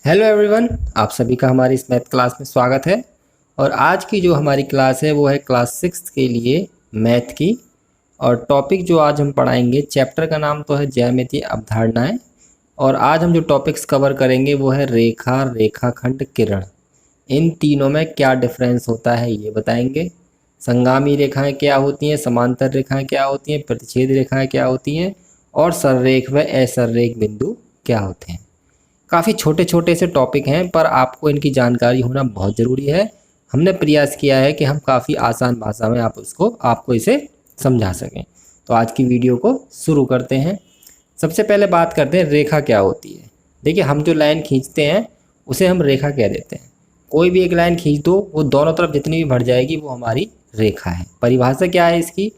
Hello everyone, आप सभी का हमारी इस मैथ क्लास में स्वागत है। और आज की जो हमारी क्लास है वो है क्लास 6 के लिए मैथ की। और टॉपिक जो आज हम पढ़ाएंगे, चैप्टर का नाम तो है ज्यामितीय अवधारणाएं। और आज हम जो टॉपिक्स कवर करेंगे वो है रेखा, रेखाखंड, किरण। इन तीनों में क्या डिफरेंस होता है ये बताएंगे। संगामी रेखाएं क्या होती हैं, समांतर रेखाएं क्या होती हैं, प्रतिच्छेद रेखाएं क्या होती हैं, और सररेख व असररेख बिंदु क्या होते हैं। काफ़ी छोटे छोटे से टॉपिक हैं पर आपको इनकी जानकारी होना बहुत ज़रूरी है। हमने प्रयास किया है कि हम काफ़ी आसान भाषा में आपको इसे समझा सकें। तो आज की वीडियो को शुरू करते हैं। सबसे पहले बात करते हैं रेखा क्या होती है। देखिए, हम जो लाइन खींचते हैं उसे हम रेखा कह देते हैं। कोई भी एक लाइन खींच दो, वो दोनों तरफ जितनी भी बढ़ जाएगी वो हमारी रेखा है। परिभाषा क्या है इसकी?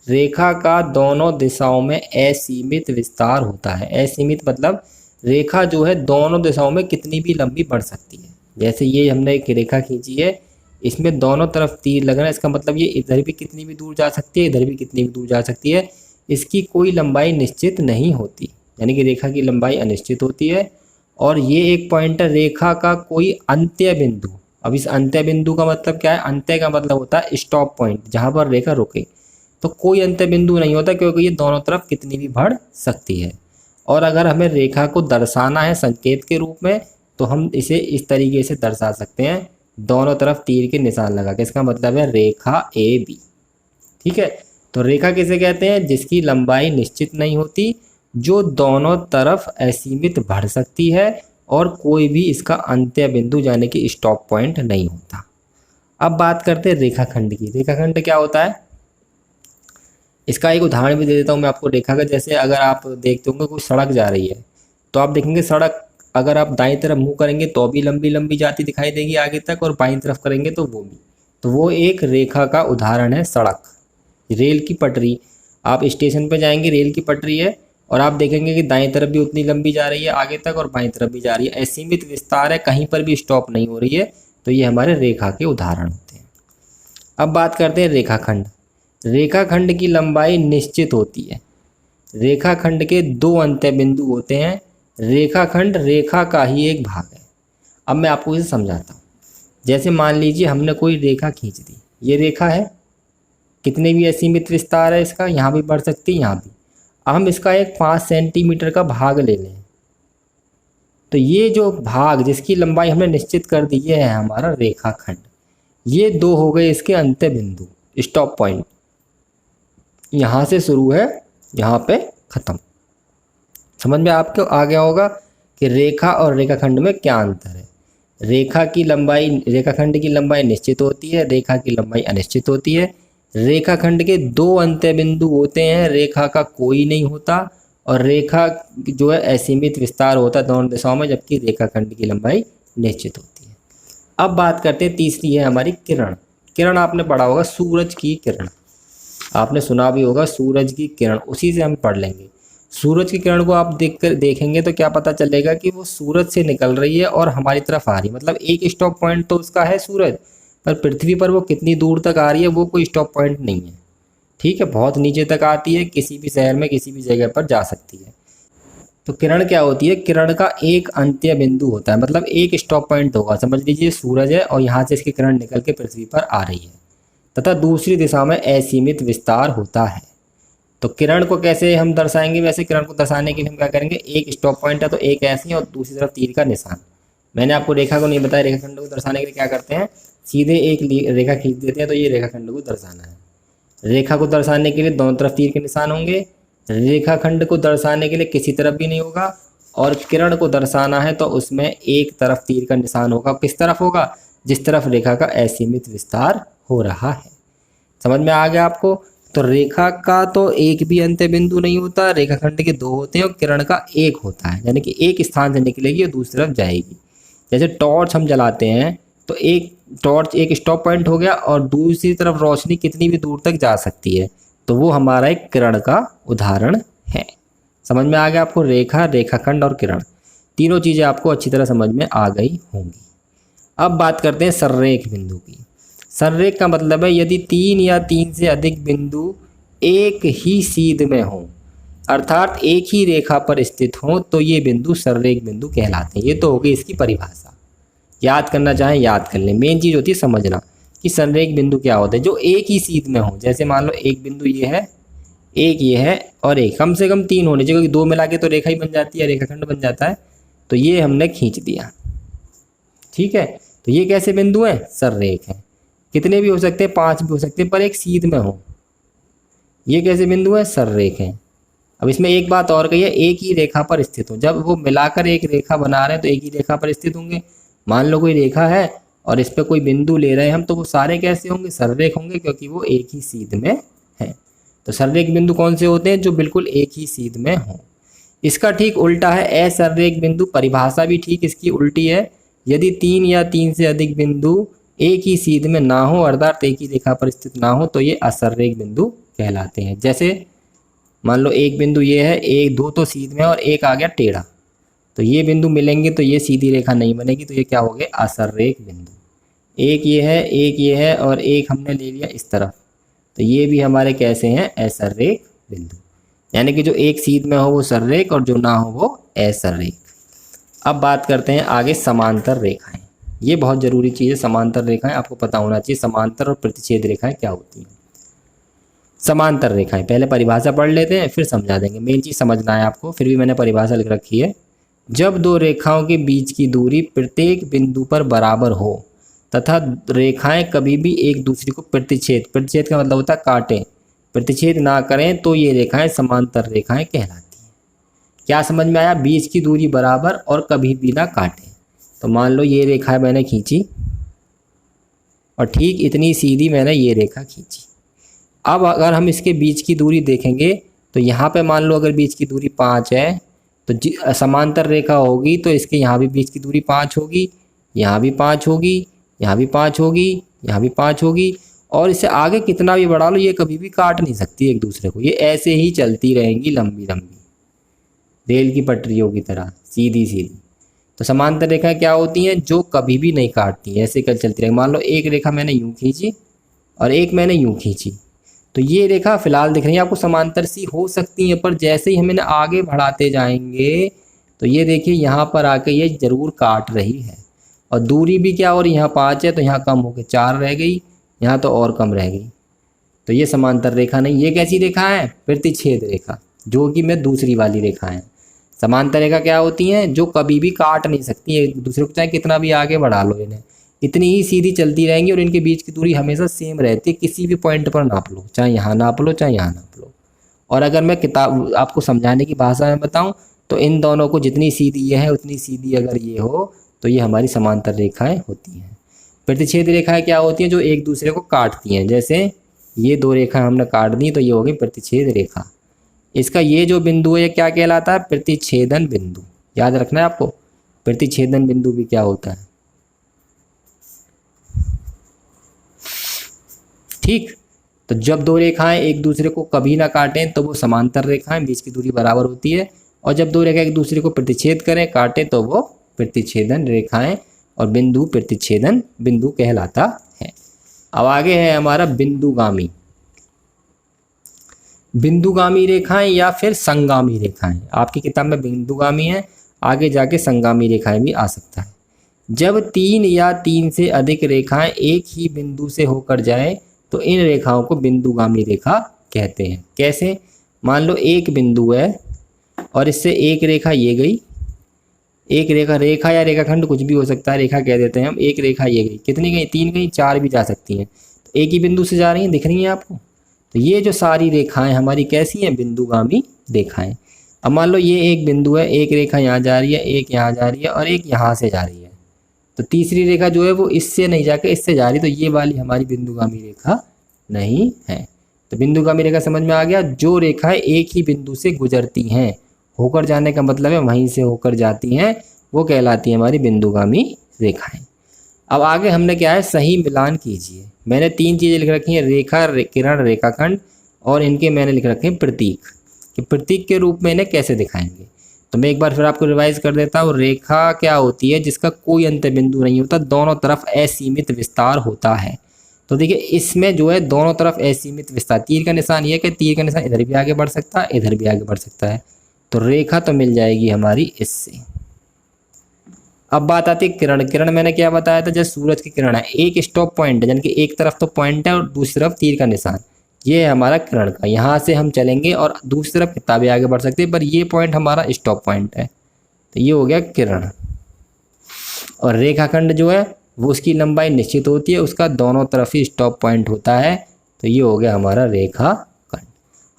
रेखा का दोनों दिशाओं में असीमित विस्तार होता है। असीमित मतलब रेखा जो है दोनों दिशाओं में कितनी भी लंबी बढ़ सकती है। जैसे ये हमने एक रेखा खींची है, इसमें दोनों तरफ तीर लग रहा है, इसका मतलब ये इधर भी कितनी भी दूर जा सकती है, इधर भी कितनी भी दूर जा सकती है। इसकी कोई लंबाई निश्चित नहीं होती, यानी कि रेखा की लंबाई अनिश्चित होती है। और ये एक पॉइंट है रेखा का कोई अंत्य बिंदु। अब इस अंत्य बिंदु का मतलब क्या है? अंत्य का मतलब होता है स्टॉप पॉइंट, जहाँ पर रेखा रुके। तो कोई अंत्य बिंदु नहीं होता क्योंकि ये दोनों तरफ कितनी भी बढ़ सकती है। और अगर हमें रेखा को दर्शाना है संकेत के रूप में, तो हम इसे इस तरीके से दर्शा सकते हैं, दोनों तरफ तीर के निशान लगा के। इसका मतलब है रेखा ए बी। ठीक है, तो रेखा किसे कहते हैं? जिसकी लंबाई निश्चित नहीं होती, जो दोनों तरफ असीमित बढ़ सकती है और कोई भी इसका अंत्य बिंदु यानी कि स्टॉप पॉइंट नहीं होता। अब बात करते हैं रेखाखंड की। रेखाखंड क्या होता है, इसका एक उदाहरण भी दे देता हूँ मैं आपको रेखा का। जैसे अगर आप देखते होंगे कोई सड़क जा रही है, तो आप देखेंगे सड़क अगर आप दाईं तरफ मुंह करेंगे तो भी लंबी लंबी जाती दिखाई देगी आगे तक, और बाईं तरफ करेंगे तो वो भी। तो वो एक रेखा का उदाहरण है सड़क। रेल की पटरी, आप स्टेशन पर जाएंगे, रेल की पटरी है और आप देखेंगे कि दाईं तरफ भी उतनी लंबी जा रही है आगे तक और बाईं तरफ भी जा रही है। असीमित विस्तार है, कहीं पर भी स्टॉप नहीं हो रही है। तो ये हमारे रेखा के उदाहरण होते हैं। अब बात करते हैं रेखाखंड। रेखाखंड की लंबाई निश्चित होती है। रेखाखंड के दो अंत्य बिंदु होते हैं। रेखाखंड रेखा का ही एक भाग है। अब मैं आपको इसे समझाता हूँ। जैसे मान लीजिए हमने कोई रेखा खींच दी, ये रेखा है, कितने भी असीमित विस्तार है इसका, यहाँ भी बढ़ सकती है, यहाँ भी। हम इसका एक 5 सेंटीमीटर का भाग ले लें, तो ये जो भाग जिसकी लंबाई हमने निश्चित कर दी है हमारा रेखाखंड। ये दो हो गए इसके अंत्य बिंदु, स्टॉप पॉइंट। यहाँ से शुरू है, यहाँ पे ख़त्म। समझ में आपको आ गया होगा कि रेखा और रेखाखंड में क्या अंतर है। रेखाखंड की लंबाई निश्चित होती है, रेखा की लंबाई अनिश्चित होती है। रेखाखंड के दो अंत्य बिंदु होते हैं, रेखा का कोई नहीं होता। और रेखा जो है असीमित विस्तार होता है दोनों दिशाओं में, जबकि रेखाखंड की लंबाई निश्चित होती है। अब बात करते हैं, तीसरी है हमारी किरण। किरण आपने पढ़ा होगा, सूरज की किरण आपने सुना भी होगा, सूरज की किरण, उसी से हम पढ़ लेंगे। सूरज की किरण को आप देखेंगे तो क्या पता चलेगा कि वो सूरज से निकल रही है और हमारी तरफ आ रही है। मतलब एक स्टॉप पॉइंट तो उसका है सूरज, पर पृथ्वी पर वो कितनी दूर तक आ रही है वो कोई स्टॉप पॉइंट नहीं है। ठीक है, बहुत नीचे तक आती है, किसी भी शहर में किसी भी जगह पर जा सकती है। तो किरण क्या होती है? किरण का एक अंत्य बिंदु होता है, मतलब एक स्टॉप पॉइंट होगा। समझ लीजिए सूरज है और यहाँ से इसकी किरण निकल के पृथ्वी पर आ रही है, तथा दूसरी दिशा में असीमित विस्तार होता है। तो किरण को कैसे हम दर्शाएंगे? वैसे किरण को दर्शाने के लिए हम क्या करेंगे, एक स्टॉप पॉइंट है तो एक ऐसी और दूसरी तरफ तीर का निशान। मैंने आपको रेखा को नहीं बताया, रेखाखंड को दर्शाने के लिए क्या करते हैं, सीधे एक रेखा खींच देते हैं। तो ये रेखाखंड को दर्शाना है। रेखा को दर्शाने के लिए दोनों तरफ तीर के निशान होंगे, रेखाखंड को दर्शाने के लिए किसी तरफ भी नहीं होगा। और किरण को दर्शाना है तो उसमें एक तरफ तीर का निशान होगा। किस तरफ होगा? जिस तरफ रेखा का असीमित विस्तार हो रहा है। समझ में आ गया आपको? तो रेखा का तो एक भी अंत्य बिंदु नहीं होता, रेखाखंड के दो होते हैं और किरण का एक होता है, यानी कि एक स्थान से निकलेगी और दूसरी तरफ जाएगी। जैसे टॉर्च हम जलाते हैं तो एक टॉर्च एक स्टॉप पॉइंट हो गया और दूसरी तरफ रोशनी कितनी भी दूर तक जा सकती है, तो वो हमारा एक किरण का उदाहरण है। समझ में आ गया आपको? रेखा, रेखाखंड और किरण, तीनों चीज़ें आपको अच्छी तरह समझ में आ गई होंगी। अब बात करते हैं सररेख बिंदु की। सररेख का मतलब है यदि 3 या 3 से अधिक बिंदु एक ही सीध में हों, अर्थात एक ही रेखा पर स्थित हों तो ये बिंदु सररेख बिंदु कहलाते हैं। ये तो हो गई इसकी परिभाषा। याद करना चाहें याद कर लें। मेन चीज़ होती है समझना कि संरेख बिंदु क्या होता है, जो एक ही सीध में हो। जैसे मान लो एक बिंदु ये है, एक ये है और एक, कम से कम 3 होने चाहिए, क्योंकि 2 मिला के तो रेखा ही बन जाती है, रेखाखंड बन जाता है। तो ये हमने खींच दिया, ठीक है। तो ये कैसे बिंदु हैं? सररेख हैं। कितने भी हो सकते हैं, 5 भी हो सकते हैं, पर एक सीध में हो। ये कैसे बिंदु हैं? सररेख हैं। अब इसमें एक बात और कही है, एक ही रेखा पर स्थित हो। जब वो मिलाकर एक रेखा बना रहे हैं तो एक ही रेखा पर स्थित होंगे। मान लो कोई रेखा है और इस पर कोई बिंदु ले रहे हैं हम, तो वो सारे कैसे होंगे? सररेख होंगे, क्योंकि वो एक ही सीध में है। तो सररेख बिंदु कौन से होते हैं? जो बिल्कुल एक ही सीध में हो। इसका ठीक उल्टा है असररेख बिंदु। परिभाषा भी ठीक इसकी उल्टी है। यदि 3 या 3 से अधिक बिंदु एक ही सीध में ना हो, अर्थात एक ही रेखा पर स्थित ना हो, तो ये असररेख बिंदु कहलाते हैं। जैसे मान लो एक बिंदु ये है, एक 2 तो सीध में और एक आ गया टेढ़ा, तो ये बिंदु मिलेंगे तो ये सीधी रेखा नहीं बनेगी, तो ये क्या हो गए? असररेख बिंदु। एक ये है, एक ये है और एक हमने ले लिया इस तरफ, तो ये भी हमारे कैसे हैं? असररेख बिंदु। यानी कि जो एक सीध में हो वो सररेख और जो ना हो वो असररेख। अब बात करते हैं आगे समांतर रेखाएं। ये बहुत ज़रूरी चीज़ है, समांतर रेखाएं आपको पता होना चाहिए। समांतर और प्रतिच्छेद रेखाएं क्या होती हैं? समांतर रेखाएं, पहले परिभाषा पढ़ लेते हैं फिर समझा देंगे। मेन चीज़ समझना है आपको, फिर भी मैंने परिभाषा लिख रखी है। जब 2 रेखाओं के बीच की दूरी प्रत्येक बिंदु पर बराबर हो तथा रेखाएं कभी भी एक दूसरे को प्रतिच्छेद, प्रतिच्छेद का मतलब होता है काटें, प्रतिच्छेद ना करें, तो ये रेखाएं समांतर रेखाएं कहलाती हैं। क्या समझ में आया? बीच की दूरी बराबर और कभी भी ना काटें। तो मान लो ये रेखा मैंने खींची और ठीक इतनी सीधी मैंने ये रेखा खींची। अब अगर हम इसके बीच की दूरी देखेंगे तो यहाँ पे मान लो अगर बीच की दूरी 5 है, तो समांतर रेखा होगी तो इसके यहाँ भी बीच की दूरी 5 होगी, यहाँ भी 5 होगी, यहाँ भी 5 होगी, यहाँ भी 5 होगी, और इससे आगे कितना भी बढ़ा लो ये कभी भी काट नहीं सकती एक दूसरे को। ये ऐसे ही चलती रहेंगी लंबी लंबी, रेल की पटरियों की तरह सीधी सीधी। तो समांतर रेखाएं क्या होती हैं? जो कभी भी नहीं काटती, ऐसे कल चलती रहेंगी। मान लो एक रेखा मैंने यूँ खींची और एक मैंने यूँ खींची, तो ये रेखा फिलहाल दिख रही है आपको समांतर सी हो सकती है, पर जैसे ही हमें आगे बढ़ाते जाएंगे तो ये देखिए यहाँ पर आके ये ज़रूर काट रही है। और दूरी भी क्या हो रही है? यहाँ 5 है तो यहाँ कम होकर 4 रह गई, यहाँ तो और कम रह गई। तो ये समांतर रेखा नहीं। ये कैसी रेखा है? प्रतिच्छेद रेखा, जो कि मैं दूसरी वाली रेखा है। समांतर रेखा क्या होती हैं? जो कभी भी काट नहीं सकती एक दूसरे को, चाहे कितना भी आगे बढ़ा लो इन्हें, इतनी ही सीधी चलती रहेंगी और इनके बीच की दूरी हमेशा सेम रहती है। किसी भी पॉइंट पर नाप लो, चाहे यहाँ नाप लो चाहे यहाँ नाप लो। और अगर मैं किताब आपको समझाने की भाषा में बताऊँ तो इन दोनों को जितनी सीधी ये है उतनी सीधी अगर ये हो तो ये हमारी समांतर रेखाएं होती हैं। प्रतिच्छेद रेखाएं क्या होती हैं? जो एक दूसरे को काटती हैं। जैसे ये 2 रेखाएं हमने काट दी तो ये हो गई प्रतिच्छेद रेखा। इसका ये जो बिंदु है ये क्या कहलाता है? प्रतिच्छेदन बिंदु। याद रखना है आपको, प्रतिच्छेदन बिंदु भी क्या होता है, ठीक। तो जब 2 रेखाएं एक दूसरे को कभी ना काटें तो वो समांतर रेखाएं, बीच की दूरी बराबर होती है। और जब 2 रेखाएं एक दूसरे को प्रतिच्छेद करें, काटें, तो वो प्रतिच्छेदन रेखाएं और बिंदु प्रतिच्छेदन बिंदु कहलाता है। अब आगे है हमारा बिंदुगामी। बिंदुगामी रेखाएं या फिर संगामी रेखाएं। आपकी किताब में बिंदुगामी है, आगे जाके संगामी रेखाएं भी आ सकता है। जब 3 या 3 से अधिक रेखाएं एक ही बिंदु से होकर जाए तो इन रेखाओं को बिंदुगामी रेखा कहते हैं। कैसे? मान लो एक बिंदु है और इससे एक रेखा ये गई, एक रेखा या रेखाखंड कुछ भी हो सकता है, रेखा कह देते हैं हम। एक रेखा ये गई, कितनी गई? 3 गई, 4 भी जा सकती हैं। तो एक ही बिंदु से जा रही हैं, दिख रही हैं आपको। तो ये जो सारी रेखाएं हमारी कैसी हैं? बिंदुगामी रेखाएं। अब मान लो ये एक बिंदु है, एक रेखा यहाँ जा रही है, एक यहाँ जा रही है और एक यहाँ से जा रही है। तो तीसरी रेखा जो है वो इससे नहीं जाकर इससे जा रही, तो ये वाली हमारी बिंदुगामी रेखा नहीं है। तो बिंदुगामी रेखा समझ में आ गया? जो रेखाएं एक ही बिंदु से गुजरती हैं, होकर जाने का मतलब है वहीं से होकर जाती हैं, वो कहलाती है हमारी बिंदुगामी रेखाएं। अब आगे हमने क्या है? सही मिलान कीजिए। मैंने 3 चीज़ें लिख रखी हैं, रेखा, किरण, रेखाखंड, और इनके मैंने लिख रखे हैं प्रतीक, कि प्रतीक के रूप में इन्हें कैसे दिखाएंगे। तो मैं एक बार फिर आपको रिवाइज कर देता हूँ। रेखा क्या होती है? जिसका कोई अंत्य बिंदु नहीं होता, दोनों तरफ असीमित विस्तार होता है। तो देखिए इसमें जो है दोनों तरफ असीमित विस्तार, तीर का निशान ये है कि तीर का निशान इधर भी आगे बढ़ सकता है, इधर भी आगे बढ़ सकता है। तो रेखा तो मिल जाएगी हमारी इससे। अब बात आती है किरण। किरण मैंने क्या बताया था, जैसे सूरज की किरण है, एक स्टॉप पॉइंट है, यानी कि एक तरफ तो पॉइंट है और दूसरी तरफ तीर का निशान, ये है हमारा किरण का। यहाँ से हम चलेंगे और दूसरी तरफ किताबें आगे बढ़ सकती है, पर ये पॉइंट हमारा स्टॉप पॉइंट है। तो ये हो गया किरण। और रेखाखंड जो है वो उसकी लंबाई निश्चित होती है, उसका दोनों तरफ ही स्टॉप पॉइंट होता है। तो ये हो गया हमारा रेखाखंड।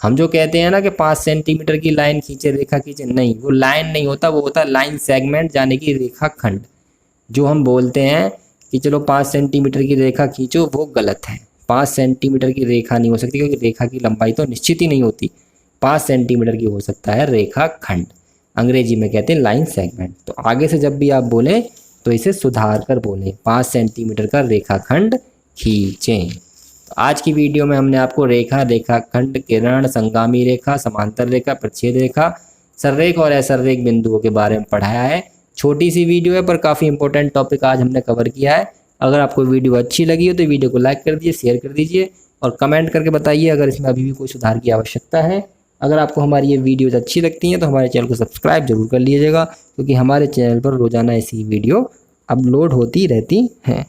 हम जो कहते हैं ना कि 5 सेंटीमीटर की लाइन खींचे, रेखा खींचे, नहीं, वो लाइन नहीं होता, वो होता है लाइन सेगमेंट, यानी कि रेखाखंड। जो हम बोलते हैं कि चलो 5 सेंटीमीटर की रेखा खींचो, वो गलत है। 5 सेंटीमीटर की रेखा नहीं हो सकती, क्योंकि रेखा की लंबाई तो निश्चित ही नहीं होती। 5 सेंटीमीटर की हो सकता है रेखाखंड, अंग्रेजी में कहते हैं लाइन सेगमेंट। तो आगे से जब भी आप बोलें तो इसे सुधार कर बोलें, 5 सेंटीमीटर का रेखाखंड खींचें। तो आज की वीडियो में हमने आपको रेखा, रेखाखंड, किरण, संगामी रेखा, समांतर रेखा, प्रच्छेद रेखा, सररेख और असररेख बिंदुओं के बारे में पढ़ाया है। छोटी सी वीडियो है पर काफ़ी इंपॉर्टेंट टॉपिक आज हमने कवर किया है। अगर आपको वीडियो अच्छी लगी हो तो वीडियो को लाइक कर दीजिए, शेयर कर दीजिए और कमेंट करके बताइए अगर इसमें अभी भी कोई सुधार की आवश्यकता है। अगर आपको हमारी ये वीडियोज़ अच्छी लगती हैं तो हमारे चैनल को सब्सक्राइब जरूर कर लीजिएगा, क्योंकि हमारे चैनल पर रोज़ाना ऐसी वीडियो अपलोड होती रहती हैं।